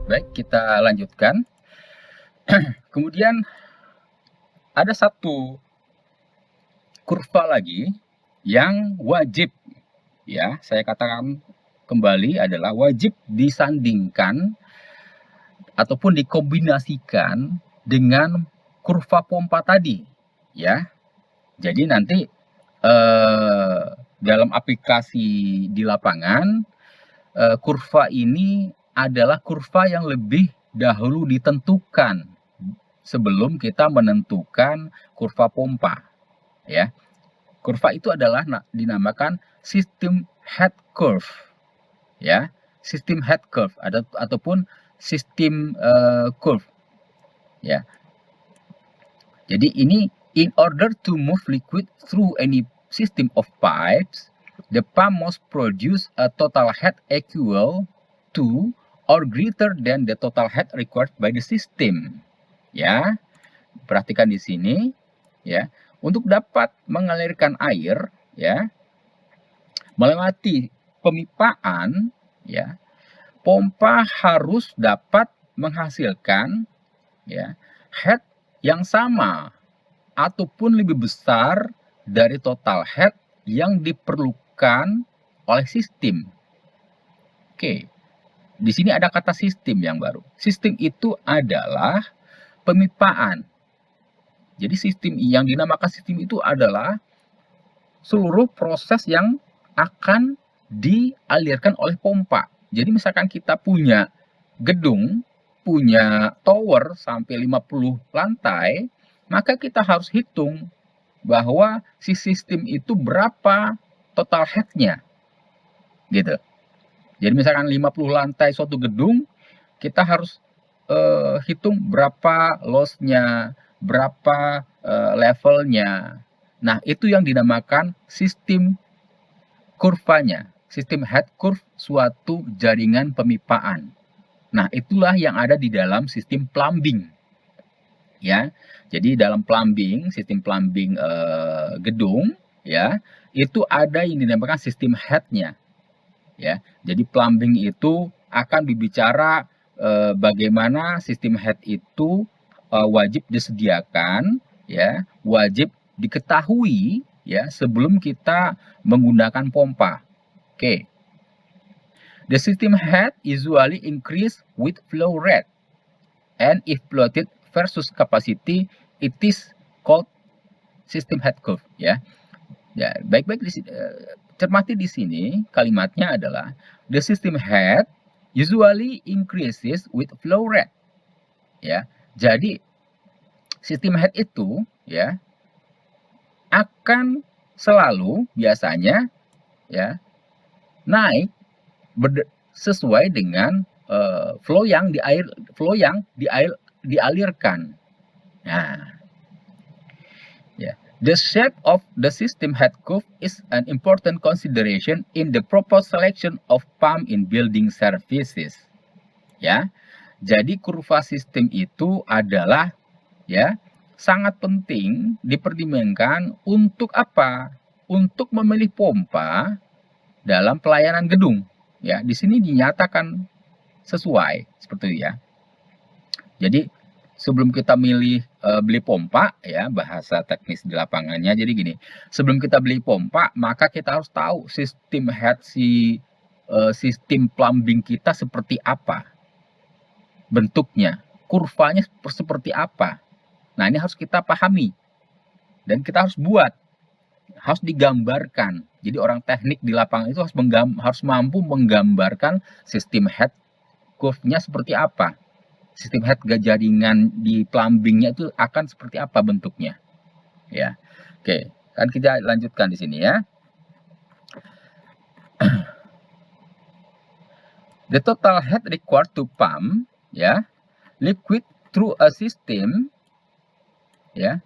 Baik, kita lanjutkan. Kemudian ada satu kurva lagi yang wajib, ya, saya katakan kembali adalah wajib disandingkan ataupun dikombinasikan dengan kurva pompa tadi, ya. Jadi nanti dalam aplikasi di lapangan, kurva ini adalah kurva yang lebih dahulu ditentukan sebelum kita menentukan kurva pompa, ya. Kurva itu adalah dinamakan sistem head curve, ya. Sistem head curve ataupun sistem curve, ya. Jadi ini in order to move liquid through any system of pipes, the pump must produce a total head equal to or greater than the total head required by the system. Ya, perhatikan di sini, ya. Untuk dapat mengalirkan air, ya, melewati pemipaan, ya, pompa harus dapat menghasilkan, ya, head yang sama ataupun lebih besar dari total head yang diperlukan oleh sistem. Oke, di sini ada kata sistem yang baru. Sistem itu adalah pemipaan. Jadi sistem yang dinamakan sistem itu adalah seluruh proses yang akan dialirkan oleh pompa. Jadi misalkan kita punya gedung, punya tower sampai 50 lantai, maka kita harus hitung bahwa si sistem itu berapa total head-nya, gitu. Jadi misalkan 50 lantai suatu gedung, kita harus hitung berapa loss-nya, berapa levelnya. Nah, itu yang dinamakan sistem kurvanya, sistem head curve suatu jaringan pemipaan. Nah, itulah yang ada di dalam sistem plumbing, ya. Jadi dalam plumbing, sistem plumbing gedung, ya, itu ada yang dinamakan sistem head-nya, ya. Jadi plumbing itu akan berbicara bagaimana sistem head itu wajib disediakan, ya, wajib diketahui, ya, sebelum kita menggunakan pompa. Oke. The system head usually increase with flow rate, and if plotted versus capacity, it is called system head curve, ya. Ya, baik-baik cermati di sini kalimatnya adalah the system head usually increases with flow rate, ya. Jadi sistem head itu, ya, akan selalu biasanya, ya, naik sesuai dengan flow yang dialirkan. Nah, ya. The shape of the system head curve is an important consideration in the proper selection of pump in building services. Ya, jadi kurva sistem itu adalah, ya, sangat penting dipertimbangkan untuk apa? Untuk memilih pompa dalam pelayanan gedung. Ya, di sini dinyatakan sesuai seperti itu, ya. Jadi sebelum kita beli pompa, ya, bahasa teknis di lapangannya, jadi gini, sebelum kita beli pompa, maka kita harus tahu sistem head sistem plumbing kita seperti apa bentuknya, kurvanya seperti apa. Nah, ini harus kita pahami dan kita harus buat, harus digambarkan. Jadi orang teknik di lapangan itu harus mampu menggambarkan sistem head curve-nya seperti apa. Sistem head jaringan di plumbingnya itu akan seperti apa bentuknya, ya. Oke, kan kita lanjutkan di sini, ya. The total head required to pump, ya, liquid through a system, ya.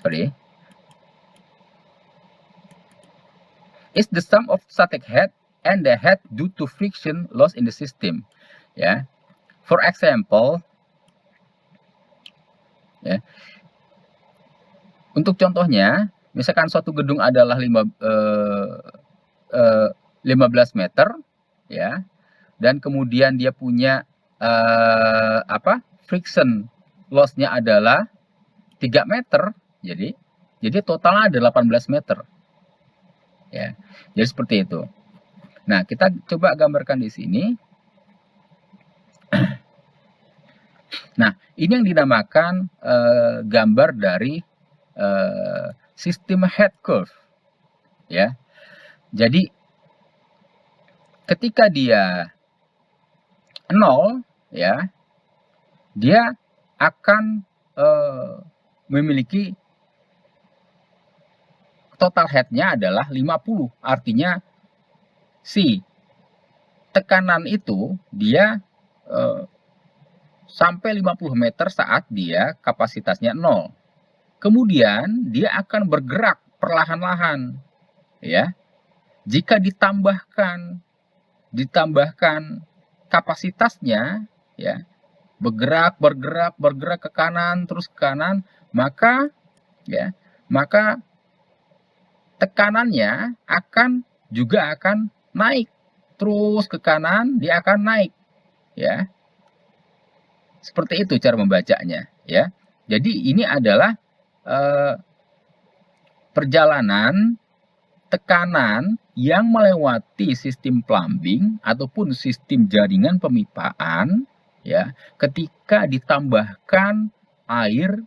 Sorry. Is the sum of static head and the head due to friction loss in the system. Ya, for example, ya, untuk contohnya, misalkan suatu gedung adalah 15 meter, ya, dan kemudian dia punya friction loss-nya adalah 3 meter, jadi totalnya ada 18 meter. Ya. Jadi seperti itu. Nah, kita coba gambarkan di sini. Nah, ini yang dinamakan gambar dari sistem head curve. Ya. Jadi ketika dia 0, ya, dia akan memiliki total head-nya adalah 50. Artinya si tekanan itu dia sampai 50 meter saat dia kapasitasnya 0. Kemudian dia akan bergerak perlahan-lahan, ya. Jika ditambahkan kapasitasnya, ya, bergerak ke kanan, terus ke kanan, maka tekanannya juga akan naik terus ke kanan, dia akan naik, ya. Seperti itu cara membacanya, ya. Jadi ini adalah perjalanan tekanan yang melewati sistem plumbing ataupun sistem jaringan pemipaan, ya, ketika ditambahkan air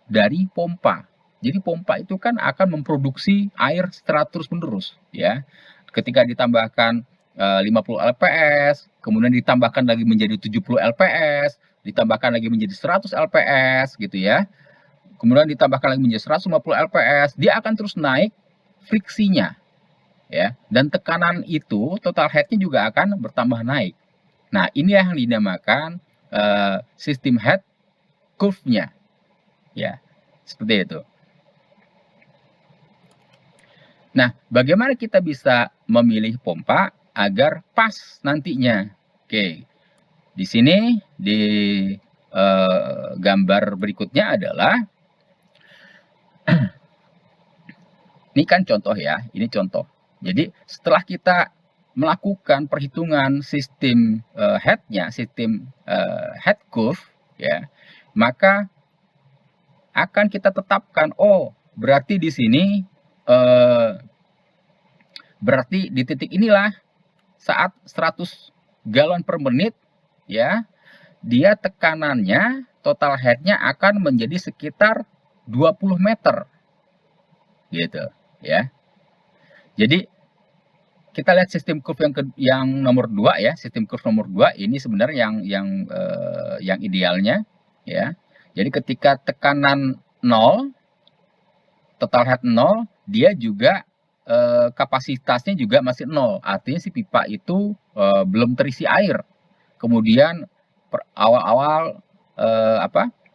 dari pompa. Jadi pompa itu kan akan memproduksi air secara terus-menerus, ya. Ketika ditambahkan 50 lps, kemudian ditambahkan lagi menjadi 70 lps, ditambahkan lagi menjadi 100 lps gitu, ya. Kemudian ditambahkan lagi menjadi 150 lps, dia akan terus naik friksinya, ya. Dan tekanan itu total head-nya juga akan bertambah naik. Nah, ini yang dinamakan sistem head curve-nya, ya. Seperti itu. Nah, bagaimana kita bisa memilih pompa agar pas nantinya? Oke, di sini di gambar berikutnya adalah ini kan contoh, ya, ini contoh. Jadi setelah kita melakukan perhitungan sistem head-nya, sistem head curve, ya, maka akan kita tetapkan, oh, berarti di sini berarti di titik inilah saat 100 galon per menit, ya, dia tekanannya total head-nya akan menjadi sekitar 20 meter, gitu, ya. Jadi kita lihat sistem curve yang nomor 2, ya, sistem curve nomor 2 ini sebenarnya yang idealnya, ya. Jadi ketika tekanan 0, total head 0, dia juga kapasitasnya juga masih 0. Artinya si pipa itu belum terisi air. Kemudian awal-awal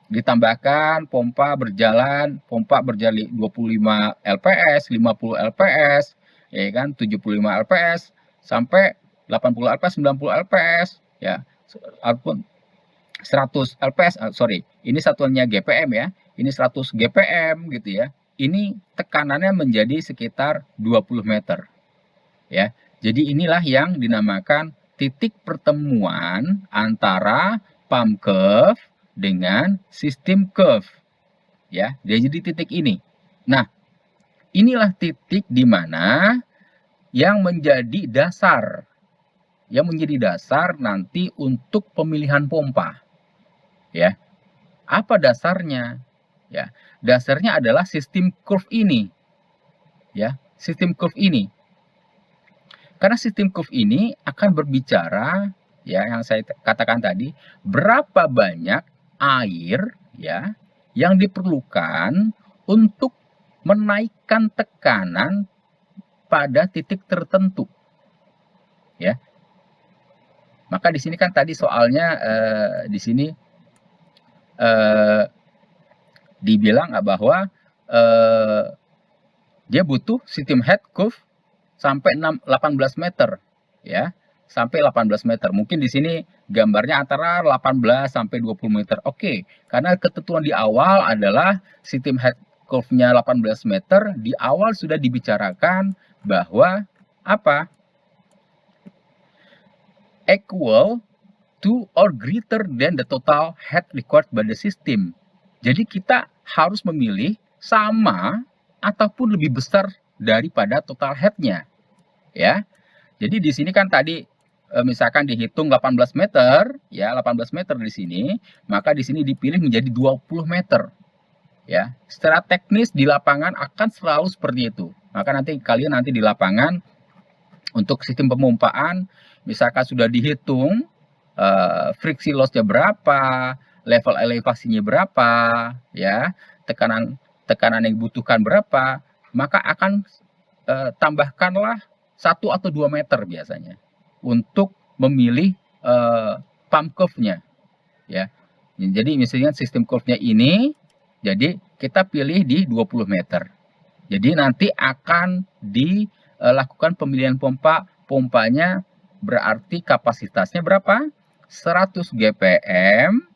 ditambahkan pompa berjalan 25 lps, 50 lps, ya kan, 75 lps sampai 80 lps, 90 lps, ya, ataupun 100 lps, ini satuannya GPM, ya. Ini 100 GPM gitu, ya. Ini tekanannya menjadi sekitar 20 meter, ya. Jadi inilah yang dinamakan titik pertemuan antara pump curve dengan sistem curve, ya. Jadi titik ini. Nah, inilah titik di mana yang menjadi dasar nanti untuk pemilihan pompa, ya. Apa dasarnya? Ya, dasarnya adalah sistem curve ini, ya, sistem curve ini. Karena sistem curve ini akan berbicara, ya, yang saya katakan tadi, berapa banyak air, ya, yang diperlukan untuk menaikkan tekanan pada titik tertentu, ya. Maka di sini kan tadi soalnya di sini dibilang bahwa dia butuh sistem head curve sampai 18 meter, ya, sampai 18 meter. Mungkin di sini gambarnya antara 18 sampai 20 meter. Oke, karena ketentuan di awal adalah sistem head curve-nya 18 meter, di awal sudah dibicarakan bahwa apa? equal to or greater than the total head required by the system. Jadi kita harus memilih sama ataupun lebih besar daripada total head-nya, ya. Jadi di sini kan tadi misalkan dihitung 18 meter, ya 18 meter di sini, maka di sini dipilih menjadi 20 meter. Ya, secara teknis di lapangan akan selalu seperti itu. Maka nanti kalian di lapangan untuk sistem pemompaan misalkan sudah dihitung friksi loss-nya berapa, level elevasinya berapa, ya, tekanan yang dibutuhkan berapa, maka akan tambahkanlah 1 atau 2 meter biasanya untuk memilih pump curve-nya, ya. Jadi misalnya sistem curve-nya ini, jadi kita pilih di 20 meter. Jadi nanti akan dilakukan pemilihan pompanya berarti kapasitasnya berapa? 100 GPM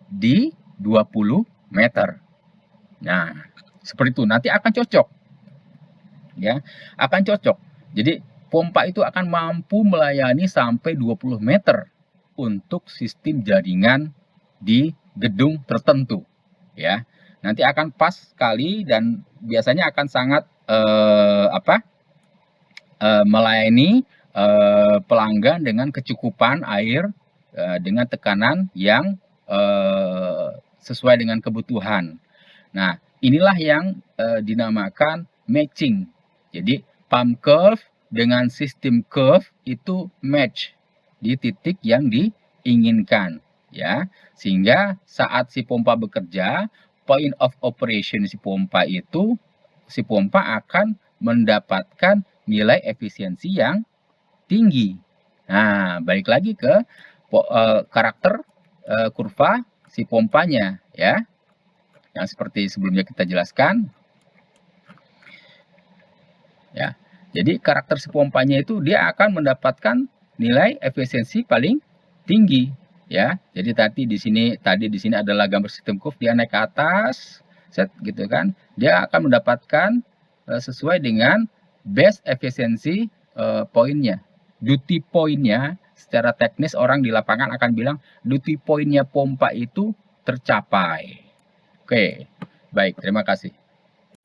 di 20 meter. Nah, seperti itu. Nanti akan cocok. Ya, akan cocok. Jadi, pompa itu akan mampu melayani sampai 20 meter untuk sistem jaringan di gedung tertentu. Ya, nanti akan pas sekali dan biasanya akan sangat melayani pelanggan dengan kecukupan air dengan tekanan yang sesuai dengan kebutuhan. Nah, inilah yang dinamakan matching. Jadi, pump curve dengan sistem curve itu match di titik yang diinginkan, ya. Sehingga saat si pompa bekerja, point of operation si pompa akan mendapatkan nilai efisiensi yang tinggi. Nah, balik lagi ke karakter kurva si pompanya, ya. Yang seperti sebelumnya kita jelaskan. Ya. Jadi karakter si pompanya itu dia akan mendapatkan nilai efisiensi paling tinggi, ya. Jadi tadi di sini adalah gambar sistem curve, dia naik ke atas, set gitu kan. Dia akan mendapatkan sesuai dengan best efisiensi poinnya. Duty point-nya secara teknis orang di lapangan akan bilang duty point-nya pompa itu tercapai. Oke, baik, terima kasih.